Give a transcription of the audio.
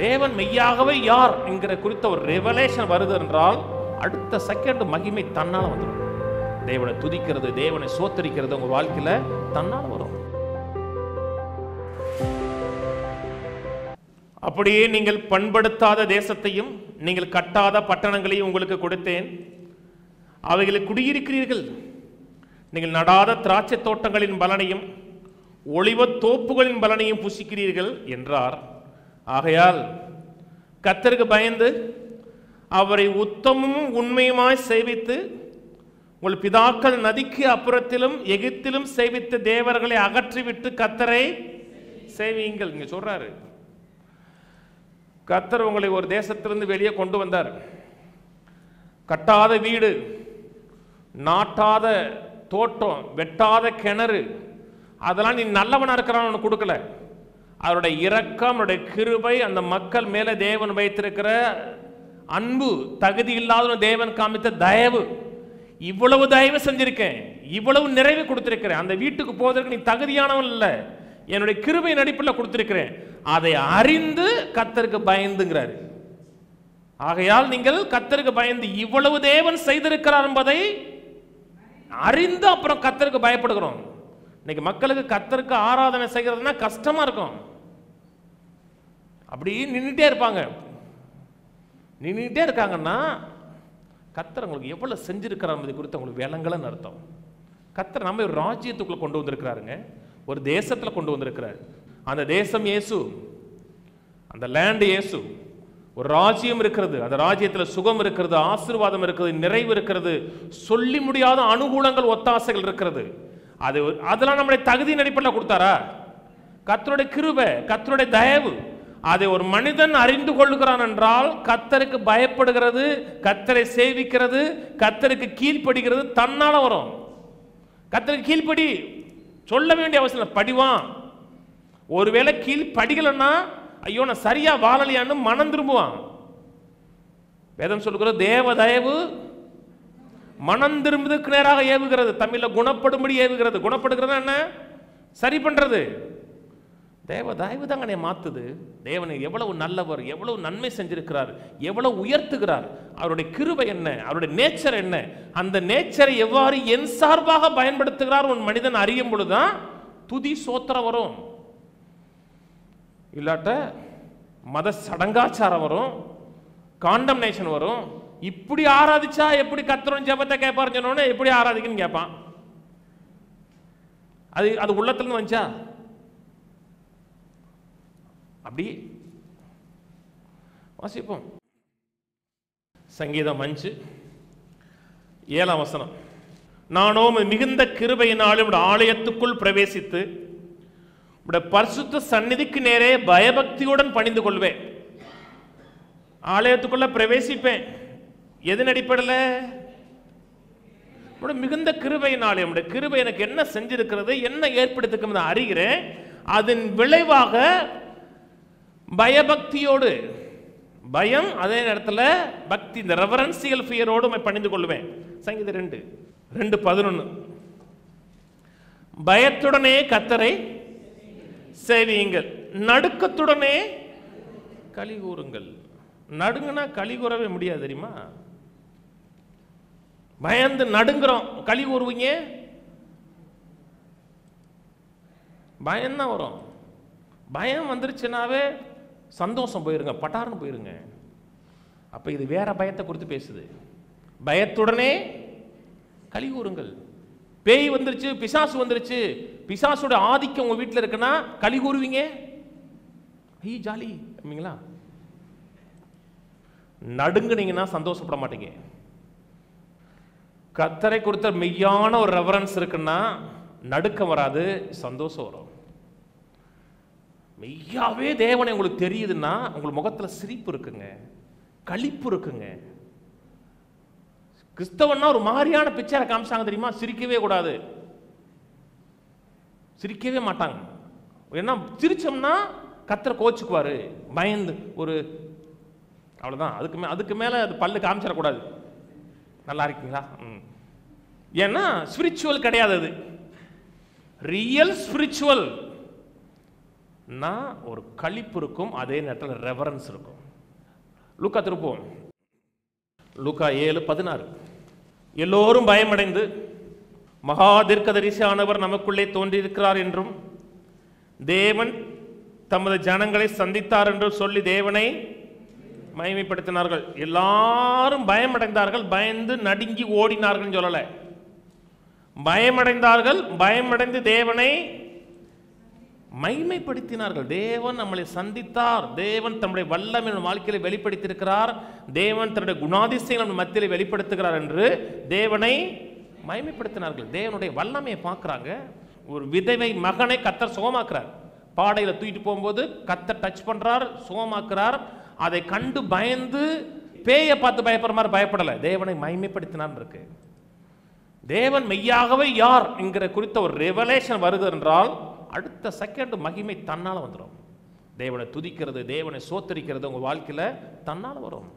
தேவன் மெய்யாகவே யார் என்கிற குறித்த ஒரு ரெவலேஷன் வருது என்றால் அடுத்த செகண்ட் மகிமை தன்னால வந்துடும். தேவனை துதிக்கிறது, தேவனை சோத்தரிக்கிறது உங்க வாழ்க்கையில தன்னால வரும். அப்படியே நீங்கள் பண்படுத்தாத தேசத்தையும் நீங்கள் கட்டாத பட்டணங்களையும் உங்களுக்கு கொடுத்தேன், அவைகளில் குடியிருக்கிறீர்கள். நீங்கள் நடாத திராட்சை தோட்டங்களின் பலனையும் ஒளிவ தோப்புகளின் பலனையும் புசிக்கிறீர்கள் என்றார். ஆகையால் கர்த்தருக்கு பயந்து அவரை உத்தமமும் உண்மையுமாய் சேவித்து உங்கள் பிதாக்கள் நதிக்கு அப்புறத்திலும் எகிப்திலும் சேவித்த தேவர்களை அகற்றிவிட்டு கர்த்தரை சேவியுங்கள். இங்க சொல்றாரு, கர்த்தர் உங்களை ஒரு தேசத்திலிருந்து வெளியே கொண்டு வந்தார். கட்டாத வீடு, நாட்டாத தோட்டம், வெட்டாத கிணறு, அதெல்லாம் நீ நல்லவனா இருக்கிறான்னு கொடுக்கல. அவருடைய இரக்கம், அவருடைய கிருபை, அந்த மக்கள் மேல தேவன் வைத்திருக்கிற அன்பு, தகுதி இல்லாத தேவன் காமித்த தயவு, இவ்வளவு தயவு செஞ்சிருக்கேன், இவ்வளவு நிறைவு கொடுத்திருக்கிறேன். அந்த வீட்டுக்கு போவதற்கு நீ தகுதியானவன் இல்லை, என்னுடைய கிருபை நடிப்பில் கொடுத்திருக்கிறேன். அதை அறிந்து கர்த்தருக்கு பயந்துங்கிறாரு. ஆகையால் நீங்கள் கர்த்தருக்கு பயந்து இவ்வளவு தேவன் செய்திருக்கிறார் என்பதை அறிந்து அப்புறம் கர்த்தருக்கு பயப்படுகிறோம். இன்னைக்கு மக்களுக்கு கர்த்தருக்கு ஆராதனை செய்கிறதுனா கஷ்டமா இருக்கும். அப்படி நின்றுட்டே இருப்பாங்க. நின்றுட்டே இருக்காங்கன்னா கர்த்தர் உங்களுக்கு எவ்வளவு செஞ்சிருக்கிறார் என்பதை குறித்து உங்களுக்கு விளங்கலன்னு அர்த்தம். கர்த்தர் நம்ம ஒரு ராஜ்யத்துக்குள்ள கொண்டு வந்திருக்கிறாருங்க, ஒரு தேசத்துல கொண்டு வந்திருக்கிறார். அந்த தேசம் இயேசு, அந்த லேண்ட் இயேசு. ஒரு ராஜ்யம் இருக்கிறது, அந்த ராஜ்யத்தில் சுகம் இருக்கிறது, ஆசீர்வாதம் இருக்கிறது, நிறைவு இருக்கிறது, சொல்லி முடியாத அனுகூலங்கள், ஒத்தாசைகள் இருக்கிறது. அதெல்லாம் நம்முடைய தகுதி அடிப்படையில் கொடுத்தாரா? கர்த்தருடைய கிருபை, கர்த்தருடைய தயவு. அதை ஒரு மனிதன் அறிந்து கொள்ளுகிறான் என்றால் கர்த்தருக்கு பயப்படுகிறது, கர்த்தரை சேவிக்கிறது, கர்த்தருக்கு கீழ்ப்படுகிறது தன்னால வரும். கர்த்தருக்கு கீழ்ப்படி சொல்ல வேண்டிய அவசியம் இல்லை, படிவான். ஒருவேளை கீழ் படிக்கலன்னா ஐயோ நான் சரியா வாழலையான்னு மனம் திரும்புவான். வேதம் சொல்லுகிற தேவ தயவு மனம் திரும்புவதற்கு நேராக ஏவுகிறது. தமிழ்ல குணப்படும்படி ஏவுகிறது. குணப்படுகிறது என்ன? சரி பண்றது. தேவ தயவு தாங்க என்னை மாத்துது. தேவனை எவ்வளவு நல்லவர், எவ்வளவு நன்மை செஞ்சிருக்கிறார், எவ்வளவு உயர்த்துகிறார், அவருடைய கிருபை என்ன, அவருடைய நேச்சர் என்ன, அந்த நேச்சரை எவ்வாறு என் சார்பாக பயன்படுத்துகிறார் உன் மனிதன் அறியும் பொழுதுதான் துதி சோத்திரம் வரும். இல்லாட்ட மத சடங்காச்சாரம் வரும், காண்டம்னேஷன் வரும். இப்படி ஆராதிச்சா எப்படி கர்த்தர் ஜெபத்தை கேட்பாரு சொன்னோன்னே எப்படி ஆராதிக்கன்னு கேட்பான். அது உள்ளத்துல வந்துச்சா? அப்படி வாசிப்போம். சங்கீதம் 5:7 நானோ மிகுந்த கிருபையினாலும் ஆலயத்துக்குள் பிரவேசித்து பரிசுத்த சந்நிதிக்கு நேரே பயபக்தியுடன் பணிந்து கொள்வேன். ஆலயத்துக்குள்ள பிரவேசிப்பேன். எதன் அடிப்படையில்? மிகுந்த கிருபையினாலே. கிருபை எனக்கு என்ன செஞ்சிருக்கிறது, என்ன ஏற்படுத்திருக்கிறது அறிகிறேன். அதன் விளைவாக பயபக்தியோடு, பயம் அதே நேரத்தில் பக்தி, இந்த ரெவரன்சியல் ஃபியரோடு பணிந்து கொள்வேன். சங்கீதம் 2:11 பயத்துடனே கர்த்தரை சேவியுங்கள், நடுக்கத்துடனே களி கூறுங்கள். நடுங்குனா களி கூறவே முடியாது தெரியுமா? பயந்து நடுங்குறோம், களி கூறுவீங்க? பயம்தான் வரும். பயம் வந்துருச்சுனாவே சந்தோஷம் போயிருங்க, பட்டார்னு போயிருங்க. அப்ப இது வேற பயத்தை குறித்து பேசுது. பயத்துடனே களி கூறுங்கள். பேய் வந்துருச்சு, பிசாசு வந்துருச்சு, பிசாசோட ஆதிக்கம் உங்க வீட்டில் இருக்குன்னா களி கூறுவீங்க? ஐ ஜாலி அப்படிங்களா? நடுங்குனீங்கன்னா சந்தோஷப்பட மாட்டீங்க. கர்த்தரை கொடுத்த மெய்யான ஒரு ரெவரன்ஸ் இருக்குன்னா நடுக்கம் வராது, சந்தோஷம் வரும். மெய்யாவே தேவனை உங்களுக்கு தெரியுதுன்னா உங்களுக்கு முகத்துல சிரிப்பு இருக்குங்க, களிப்பு இருக்குங்க. கிறிஸ்தவன்னா ஒரு மாதிரியான பிக்சரை காமிச்சாங்க தெரியுமா? சிரிக்கவே கூடாது, சிரிக்கவே மாட்டாங்க. ஏன்னா சிரிச்சோம்னா கர்த்தரை கோச்சுக்குவாரு, பயந்து ஒரு அவ்வளவுதான். அதுக்கு மேல அது பல்லு காமிச்சிடக்கூடாது. நல்லா இருக்கீங்களா? ஏன்னா ஸ்பிரிச்சுவல் கிடையாது, அது ரியல் ஸ்பிரிச்சுவல். ஒரு களிப்பு இருக்கும், அதே நேரத்தில் ரெவரன்ஸ் இருக்கும். லூக்கா திருப்போம், லூக்கா 7:16. எல்லோரும் பயமடைந்து மகா தீர்க்கதரிசியானவர் நமக்குள்ளே தோன்றியிருக்கிறார் என்றும் தேவன் தமது ஜனங்களை சந்தித்தார் என்று சொல்லி தேவனை மகிமைப்படுத்தினார்கள். எல்லாரும் பயமடைந்தார்கள், பயந்து நடுங்கி ஓடினார்கள் சொல்லல. பயமடைந்தார்கள், பயமடைந்து தேவனை மகிமைப்படுத்தினார்கள். தேவன் நம்மளை சந்தித்தார், தேவன் தம்முடைய வல்லமை வாழ்க்கையில வெளிப்படுத்தியிருக்கிறார், தேவன் தன்னுடைய குணாதிசயங்கள் மத்தியிலே வெளிப்படுத்துகிறார் என்று தேவனை மகிமைப்படுத்தினார்கள். தேவனுடைய வல்லமையை பார்க்குறாங்க. ஒரு விதவை மகனை கர்த்தர் சுகமாக்குறார். பாடையில் தூக்கிட்டு போகும்போது கர்த்தர் டச் பண்றார், சுகமாக்குறார். அதை கண்டு பயந்து பேயை பார்த்து பயப்படுற மாதிரி பயப்படலை, தேவனை மகிமைப்படுத்தினார் இருக்கு. தேவன் மெய்யாகவே யார் என்கிற குறித்த ஒரு ரெவலேஷன் வருது என்றால் அடுத்த செகண்ட் மகிமை தன்னால் வந்துடும். தேவனை துதிக்கிறது, தேவனை சோத்தரிக்கிறது உங்கள் வாழ்க்கையில் தன்னால் வரும்.